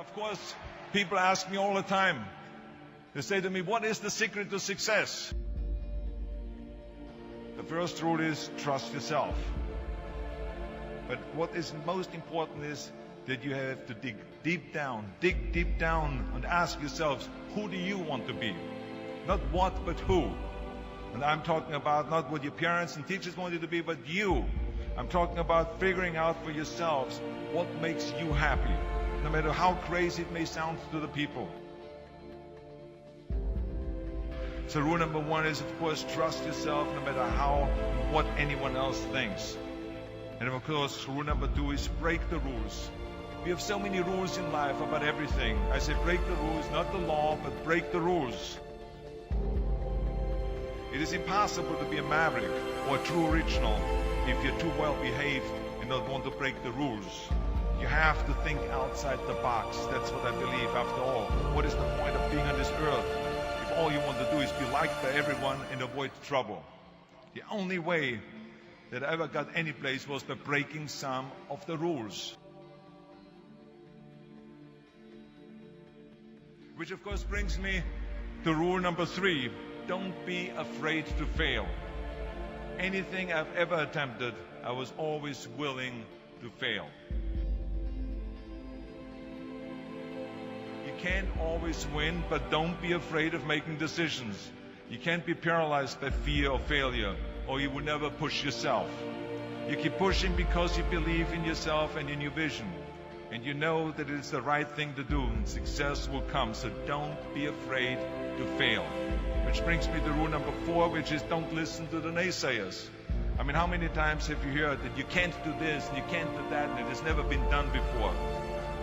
Of course, people ask me all the time. They say to me, what is the secret to success? The first rule is trust yourself. But what is most important is that you have to dig deep down and ask yourselves, who do you want to be? Not what, but who. And I'm talking about not what your parents and teachers want you to be, but you. I'm talking about figuring out for yourselves what makes you happy, no matter how crazy it may sound to the people. So rule number one is, of course, trust yourself no matter what anyone else thinks. And of course, rule number two is break the rules. We have so many rules in life about everything. I say break the rules, not the law, but break the rules. It is impossible to be a maverick or a true original if you're too well behaved and don't want to break the rules. You have to think outside the box. That's what I believe. After all, what is the point of being on this earth if all you want to do is be liked by everyone and avoid trouble? The only way that I ever got any place was by breaking some of the rules. Which of course brings me to rule number three. Don't be afraid to fail. Anything I've ever attempted, I was always willing to fail. You can't always win, but don't be afraid of making decisions. You can't be paralyzed by fear of failure, or you will never push yourself. You keep pushing because you believe in yourself and in your vision. And you know that it is the right thing to do, and success will come. So don't be afraid to fail. Which brings me to rule number four, which is don't listen to the naysayers. I mean, how many times have you heard that you can't do this and you can't do that and it has never been done before?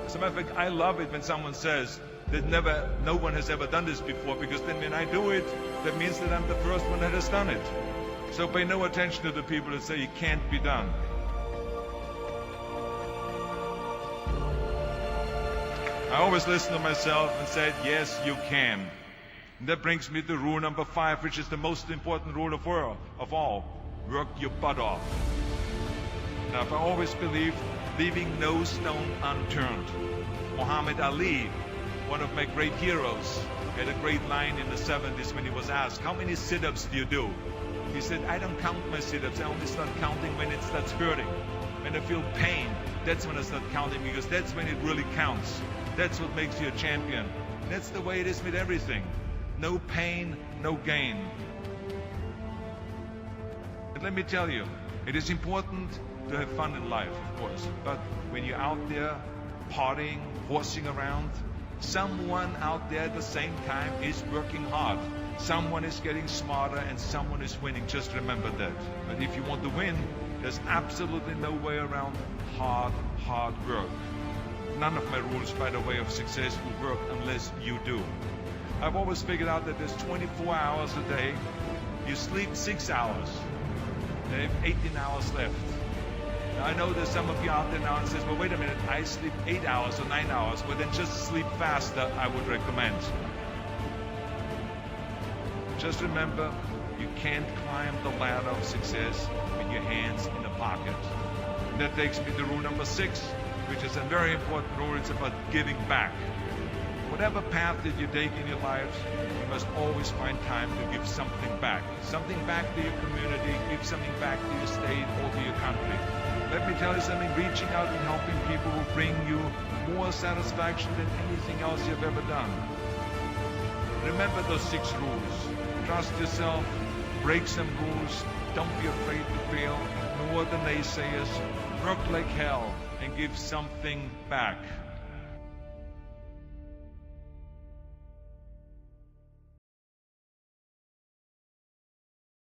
As a matter of fact, I love it when someone says that no one has ever done this before, because then when I do it, that means that I'm the first one that has done it. So pay no attention to the people that say it can't be done. I always listen to myself and said, yes, you can. And that brings me to rule number five, which is the most important rule of all. Work your butt off. Now, I've always believed leaving no stone unturned. Muhammad Ali, one of my great heroes, had a great line in the 70s when he was asked, how many sit-ups do you do? He said, I don't count my sit-ups. I only start counting when it starts hurting. When I feel pain, that's when I start counting, because that's when it really counts. That's what makes you a champion. And that's the way it is with everything. No pain, no gain. But let me tell you, it is important to have fun in life, of course. But when you're out there partying, horsing around, someone out there at the same time is working hard. Someone is getting smarter and someone is winning. Just remember that. But if you want to win, there's absolutely no way around hard work. None of my rules, by the way, of success will work unless you do. I've always figured out that there's 24 hours a day. You sleep 6 hours. You have 18 hours left. Now, I know there's some of you out there now and says, well, wait a minute, I sleep 8 hours or 9 hours. Well, then just sleep faster, I would recommend. Just remember, you can't climb the ladder of success with your hands in the pocket. And that takes me to rule number 6, which is a very important rule. It's about giving back. Whatever path that you take in your lives, you must always find time to give something back. Something back to your community, give something back to your state or to your country. Let me tell you something, reaching out and helping people will bring you more satisfaction than anything else you've ever done. Remember those 6 rules. Trust yourself, break some rules, don't be afraid to fail, ignore the naysayers, work like hell, and give something back.